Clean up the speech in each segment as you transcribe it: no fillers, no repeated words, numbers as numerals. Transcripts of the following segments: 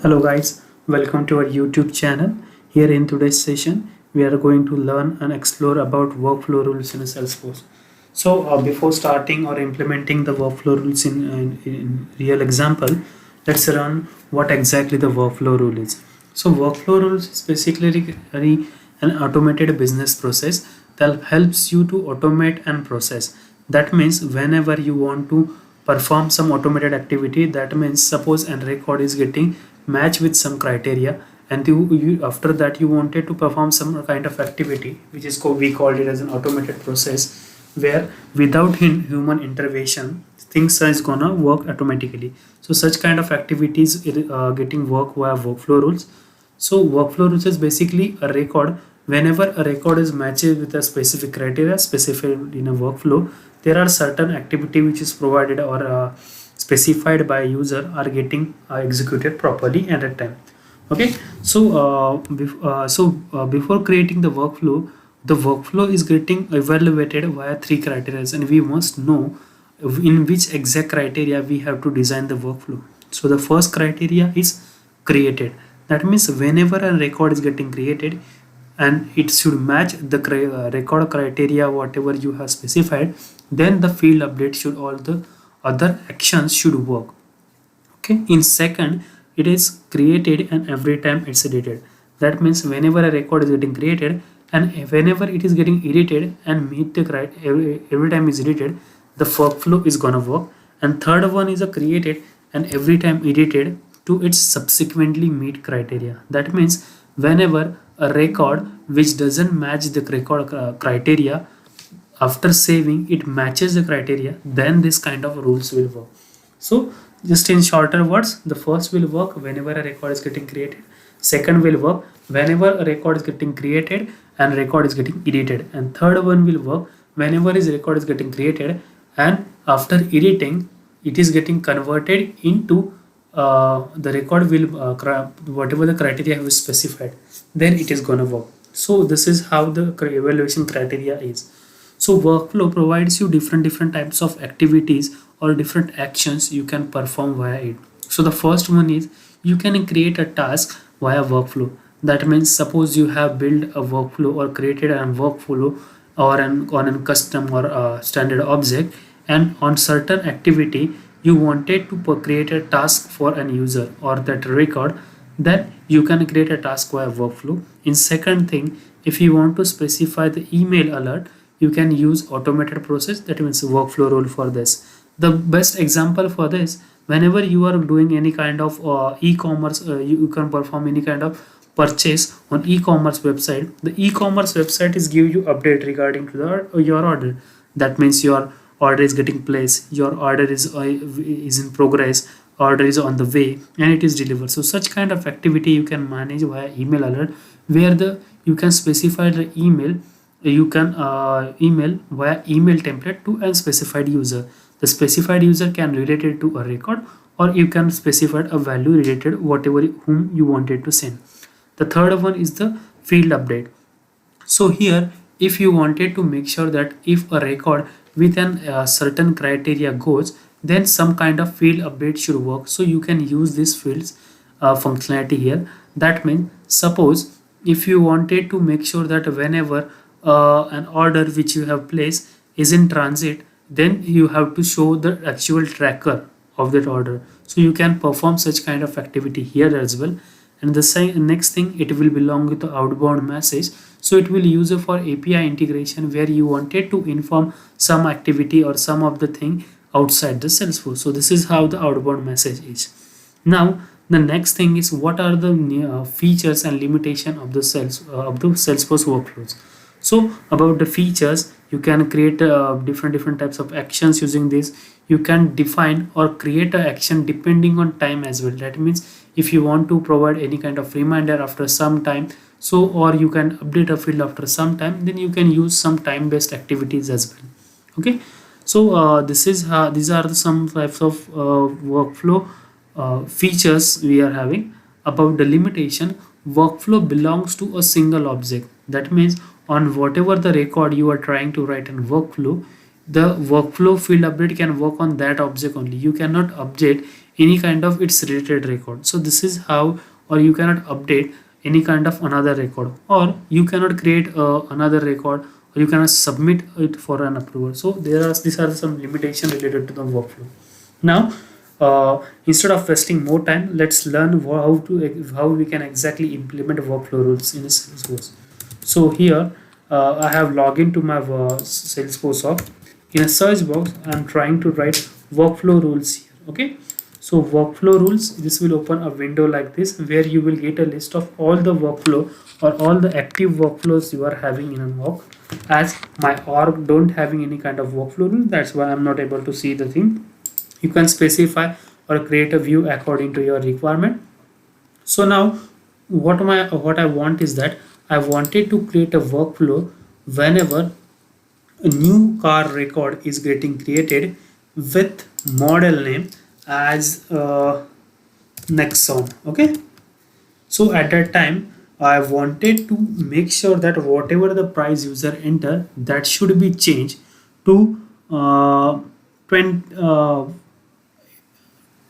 Hello guys, welcome to our YouTube channel. Here in today's session, we are going to learn and explore about workflow rules in Salesforce. Before starting or implementing the workflow rules in real example, let's run what exactly the workflow rule is. So workflow rules is basically an automated business process that helps you to automate and process. That means whenever you want to perform some automated activity, that means suppose an record is getting match with some criteria, and after that you wanted to perform some kind of activity which is called, we called it as an automated process, where without human intervention things is gonna work automatically. So such kind of activities getting work via workflow rules. So workflow rules is basically a record. Whenever a record is matched with a specific criteria specified in a workflow, there are certain activity which is provided or specified by user are getting executed properly and at time. Okay, before creating the workflow is getting evaluated via three criteria, and we must know in which exact criteria we have to design the workflow. So the first criteria is created. That means whenever a record is getting created and it should match the record criteria whatever you have specified, then the field update should all the other actions should work. Okay, in second, it is created and every time it's edited. That means whenever a record is getting created and whenever it is getting edited and meet the every time is edited, the workflow is gonna work. And third one is a created and every time edited to its subsequently meet criteria. That means whenever a record which doesn't match the record criteria, after saving it matches the criteria, then this kind of rules will work. So just in shorter words, the first will work whenever a record is getting created, second will work whenever a record is getting created and record is getting edited, and third one will work whenever his record is getting created and after editing it is getting converted into the record will whatever the criteria have specified, then it is gonna work. So this is how the evaluation criteria is. So workflow provides you different types of activities or different actions you can perform via it. So the first one is you can create a task via workflow. That means suppose you have built a workflow or created a workflow or on a custom or a standard object, and on certain activity you wanted to create a task for an user or that record, then you can create a task via workflow. In second thing, if you want to specify the email alert, you can use automated process, that means workflow rule for this. The best example for this, whenever you are doing any kind of e-commerce, you can perform any kind of purchase on e-commerce website. The e-commerce website is give you update regarding to the your order. That means your order is getting placed, your order is in progress, order is on the way, and it is delivered. So such kind of activity you can manage via email alert, where the you can specify the email, you can email via email template to a specified user. The specified user can relate it to a record, or you can specify a value related whatever whom you wanted to send. The third one is the field update. So here, if you wanted to make sure that if a record with an certain criteria goes, then some kind of field update should work. So you can use this fields functionality here. That means suppose if you wanted to make sure that whenever an order which you have placed is in transit, then you have to show the actual tracker of that order. So you can perform such kind of activity here as well. And the next thing, it will belong with the outbound message. So it will use it for API integration, where you wanted to inform some activity or some of the thing outside the Salesforce. So this is how the outbound message is. Now the next thing is what are the features and limitation of the Salesforce workflows. So about the features, you can create different types of actions using this. You can define or create an action depending on time as well. That means if you want to provide any kind of reminder after some time, so or you can update a field after some time, then you can use some time based activities as well. Okay, so these are some types of workflow features we are having. About the limitation, workflow belongs to a single object. That means on whatever the record you are trying to write in workflow, the workflow field update can work on that object only. You cannot update any kind of its related record. So this is how, or you cannot update any kind of another record, or you cannot create another record, or you cannot submit it for an approval. So these are some limitations related to the workflow. Now instead of wasting more time, let's learn how we can exactly implement workflow rules in Salesforce. So here I have logged into my Salesforce app. In a search box, I'm trying to write workflow rules here. Okay, so workflow rules, this will open a window like this, where you will get a list of all the workflow or all the active workflows you are having in a work. As my org don't having any kind of workflow rule, that's why I'm not able to see the thing. You can specify or create a view according to your requirement. So now what I want is that I wanted to create a workflow whenever a new car record is getting created with model name as Nexon. Okay, so at that time I wanted to make sure that whatever the price user enter, that should be changed to 20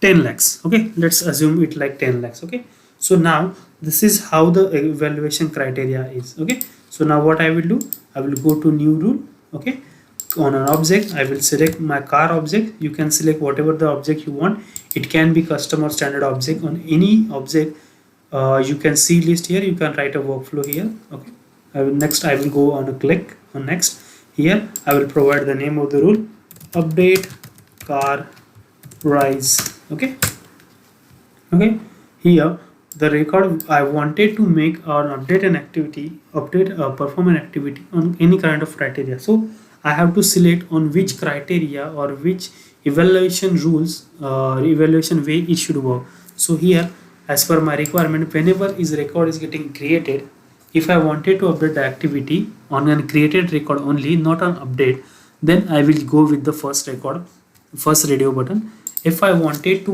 10 lakhs. Okay, let's assume it like 10 lakhs. Okay, so now this is how the evaluation criteria is. Okay, so now what I will do, I will go to new rule. Okay, on an object I will select my car object. You can select whatever the object you want. It can be custom or standard object. On any object you can see list here, you can write a workflow here. Okay, next I will go on a click on next. Here I will provide the name of the rule, update car price. Okay, here the record I wanted to make or update an activity, perform an activity on any kind of criteria. So I have to select on which criteria or which evaluation rules, evaluation way it should work. So here, as per my requirement, whenever is record is getting created, if I wanted to update the activity on a created record only, not on update, then I will go with the first radio button. If I wanted to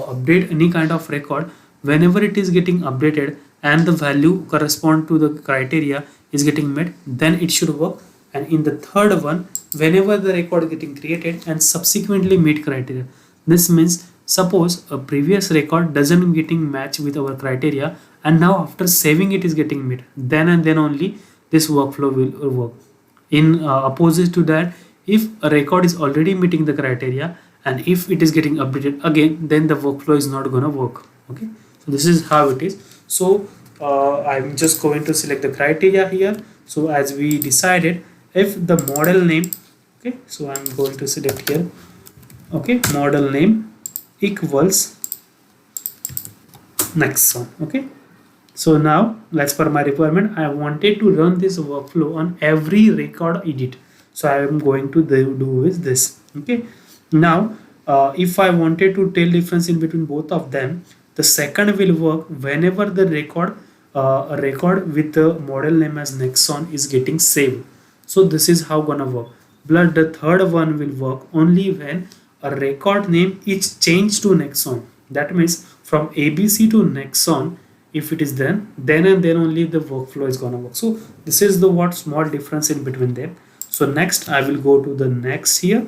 update any kind of record, whenever it is getting updated and the value correspond to the criteria is getting met, then it should work. And in the third one, whenever the record is getting created and subsequently meet criteria, this means suppose a previous record doesn't getting matched with our criteria, and now after saving it is getting met, then and then only this workflow will work. In opposite to that, if a record is already meeting the criteria and if it is getting updated again, then the workflow is not going to work. Okay, so this is how it is. So I'm just going to select the criteria here. So as we decided, if the model name, okay, so I'm going to select here, okay, model name equals Nexon. Okay, so now as per my requirement, I wanted to run this workflow on every record edit. So I am going to do is this. Okay, now if I wanted to tell difference in between both of them, the second will work whenever the record a record with the model name as Nexon is getting saved. So this is how gonna work. But the third one will work only when a record name is changed to Nexon. That means from ABC to Nexon, if it is then and then only the workflow is gonna work. So this is the what small difference in between them. So next I will go to the next here.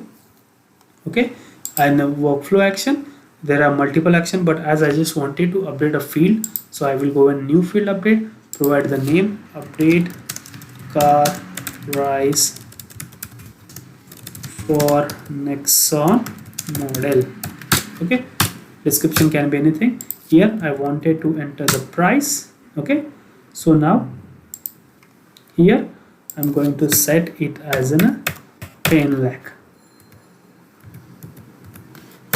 Okay, and the workflow action, there are multiple action, but as I just wanted to update a field, so I will go in new field update, provide the name, update car price for Nexon model. Okay, description can be anything. Here I wanted to enter the price. Okay, so now here I'm going to set it as an 10 lakh.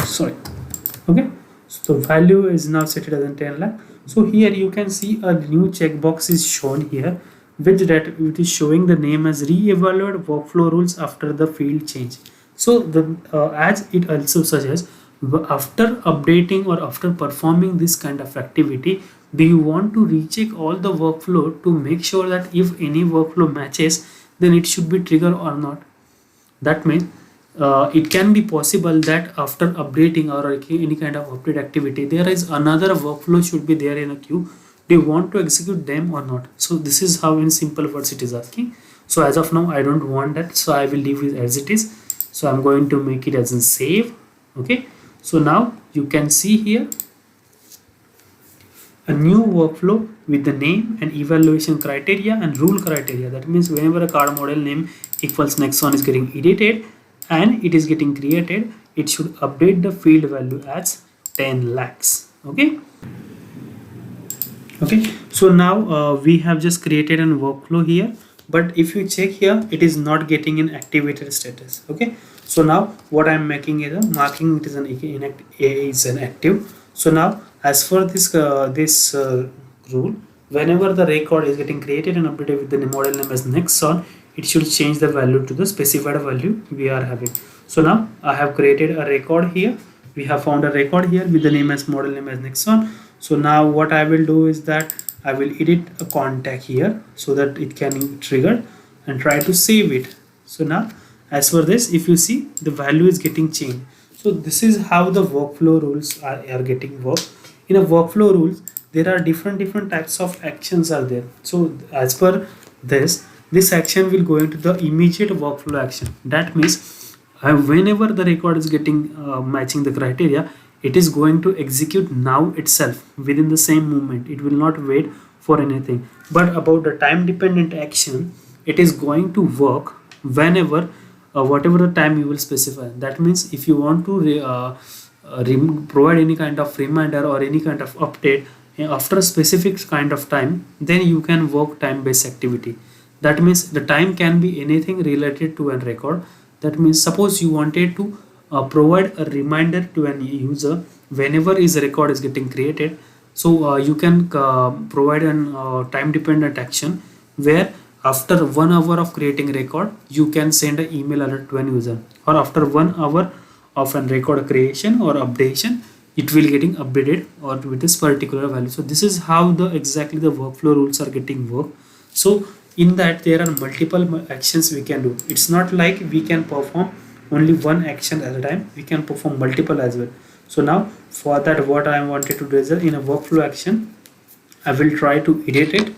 Sorry. Okay, so the value is now set it as 10 lakh. So here you can see a new checkbox is shown here, which it is showing the name as re-evaluate workflow rules after the field change. So the as it also suggests, after updating or after performing this kind of activity, do you want to recheck all the workflow to make sure that if any workflow matches, then it should be triggered or not. That means it can be possible that after updating or any kind of update activity, there is another workflow should be there in a queue. Do you want to execute them or not? So this is how in simple words it is asking. So as of now I don't want that, so I will leave it as it is. So I'm going to make it as a save. Okay, so now you can see here a new workflow with the name and evaluation criteria and rule criteria. That means whenever a card model name equals next one is getting edited and it is getting created, it should update the field value as 10 lakhs. Okay. So now we have just created a workflow here, but if you check here, it is not getting an activated status. Okay. So now what I'm making is a marking it is an active. So now as for this rule, whenever the record is getting created and updated with the model name as Nexon, it should change the value to the specified value we are having. So now I have created a record here. We have found a record here with the name as model name as Nexon. So now what I will do is that I will edit a contact here so that it can trigger and try to save it. So now as for this, if you see, the value is getting changed. So this is how the workflow rules are getting worked. In a workflow rules, there are different types of actions are there. So as per this action will go into the immediate workflow action. That means whenever the record is getting matching the criteria, it is going to execute now itself within the same moment. It will not wait for anything. But about the time dependent action, it is going to work whenever whatever the time you will specify. That means if you want to provide any kind of reminder or any kind of update after a specific kind of time, then you can work time based activity. That means the time can be anything related to a record. That means suppose you wanted to provide a reminder to an user whenever his record is getting created. So you can provide an time dependent action where after 1 hour of creating record, you can send an email alert to an user, or after 1 hour of an record creation or updation, it will getting updated or with this particular value. So this is how the exactly the workflow rules are getting worked. So in that there are multiple actions we can do. It's not like we can perform only one action at a time, we can perform multiple as well. So now for that, what I wanted to do is that in a workflow action, I will try to edit it.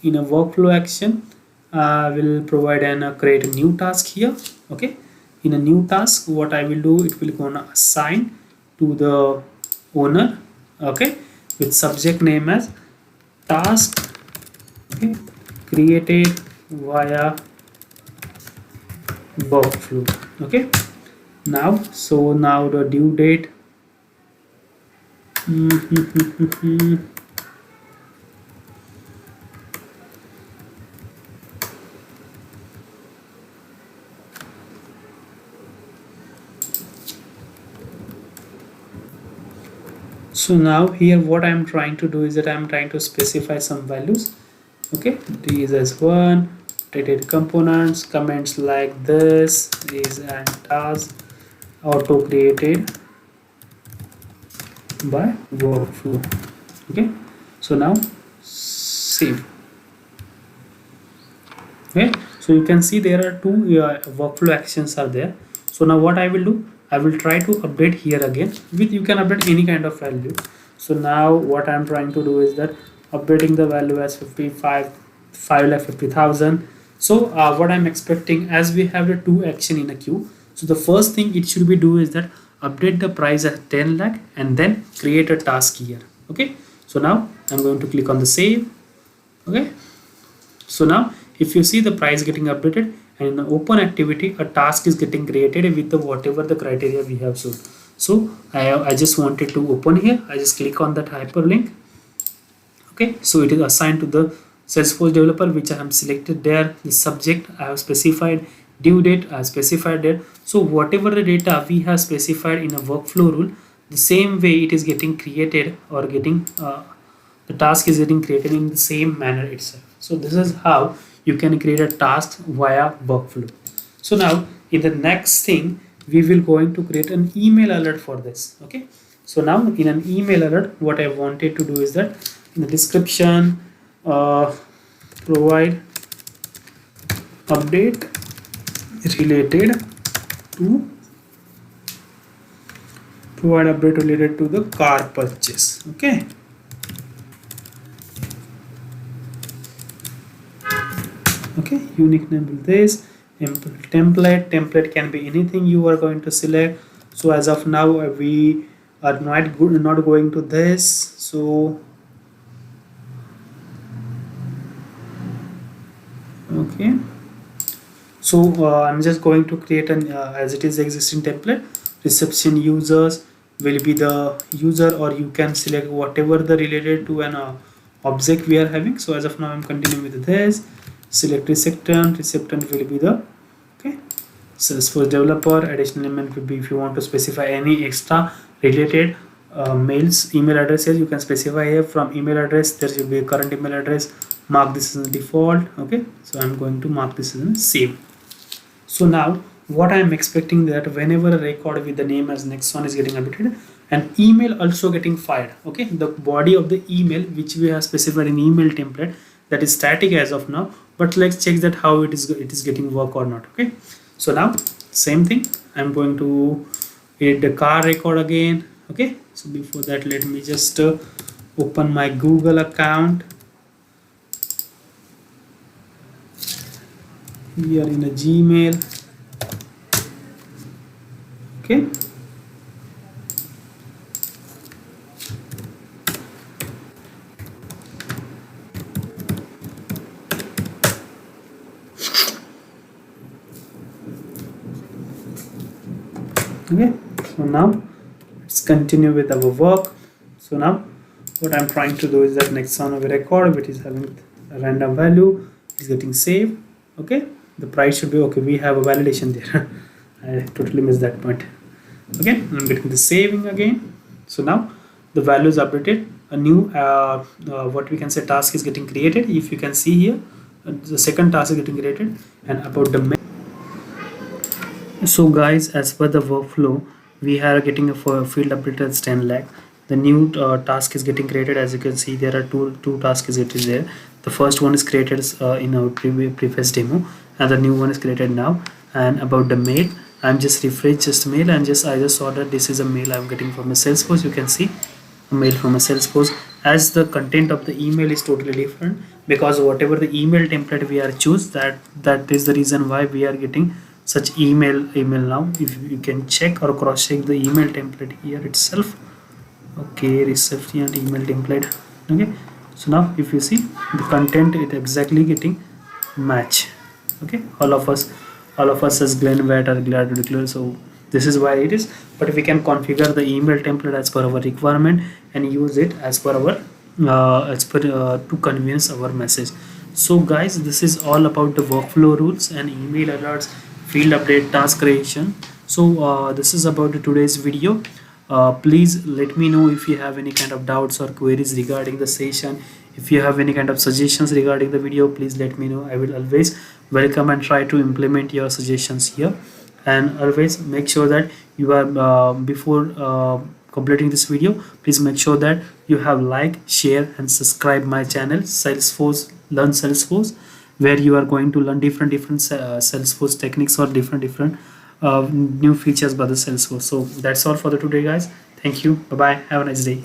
In a workflow action, I will provide and create a new task here. Okay, in a new task, what I will do, it will gonna assign to the owner, okay, with subject name as task, okay, created via workflow. Okay, now so now the due date so now here what I'm trying to do is that I'm trying to specify some values. Okay, these as one rated components, comments like this is and task auto created by workflow. Okay, so now save. Okay, so you can see there are two workflow actions are there. So now what I will do, I will try to update here again with, you can update any kind of value. So now what I'm trying to do is that updating the value as 5,50,000. So what I'm expecting, as we have the two action in a queue, so the first thing it should be do is that update the price as 10 lakh and then create a task here. Okay, so now I'm going to click on the save. Okay, so now if you see the price getting updated, and in the open activity a task is getting created with the whatever the criteria we have shown. So I just wanted to open here, I just click on that hyperlink. Okay, so it is assigned to the Salesforce developer, which I have selected there. The subject I have specified, due date I have specified there. So whatever the data we have specified in a workflow rule, the same way it is getting created or getting the task is getting created in the same manner itself. So this is how you can create a task via workflow. So now in the next thing, we will going to create an email alert for this. Okay, so now in an email alert, what I wanted to do is that in the description provide update related to the car purchase. Okay, okay, unique name will this template can be anything you are going to select. So as of now we are not good, not going to this. So okay, so I'm just going to create an as it is existing template. Reception users will be the user, or you can select whatever the related to an object we are having. So as of now I'm continuing with this. Select receptant will be the okay Salesforce developer. Additional element will be if you want to specify any extra related mails, email addresses, you can specify here. From email address there should be a current email address. Mark this as a default. Okay, so I'm going to mark this as a save. So now what I am expecting that whenever a record with the name as Nexon is getting updated, an email also getting fired. Okay, the body of the email which we have specified in email template, that is static as of now, but let's check that how it is getting work or not. Okay, so now same thing, I'm going to hit the car record again. Okay, so before that let me just open my Google account here in a Gmail. Okay, okay, so now let's continue with our work. So now what I'm trying to do is that next on of a record which is having a random value is getting saved. Okay, the price should be okay. We have a validation there. I totally missed that point. Okay, I'm getting the saving again. So now the value is updated. A new what we can say task is getting created. If you can see here, the second task is getting created. And about the so guys, as per the workflow, we are getting a field updated as 10 lakh. The new task is getting created. As you can see, there are two tasks it is there. The first one is created in our previous demo, and the new one is created now. And about the mail, I'm just refresh just mail, and I just saw that this is a mail I'm getting from a Salesforce. You can see a mail from a Salesforce, as the content of the email is totally different, because whatever the email template we are choose, that is the reason why we are getting such email now. If you can check or cross check the email template here itself. Okay, recipient email template. Okay, so now if you see the content, it exactly getting match. Okay, all of us as Glenn Watt are glad to declare. So this is why it is, but we can configure the email template as per our requirement and use it as per our to convenience our message. So guys, this is all about the workflow rules and email alerts, field update, task creation. So this is about today's video. Please let me know if you have any kind of doubts or queries regarding the session. If you have any kind of suggestions regarding the video, please let me know. I will always welcome and try to implement your suggestions here. And always make sure that you are before completing this video, please make sure that you have like, share and subscribe my channel Salesforce Learn Salesforce, where you are going to learn different Salesforce techniques or different new features by the Salesforce. So that's all for the today guys. Thank you. Bye bye. Have a nice day.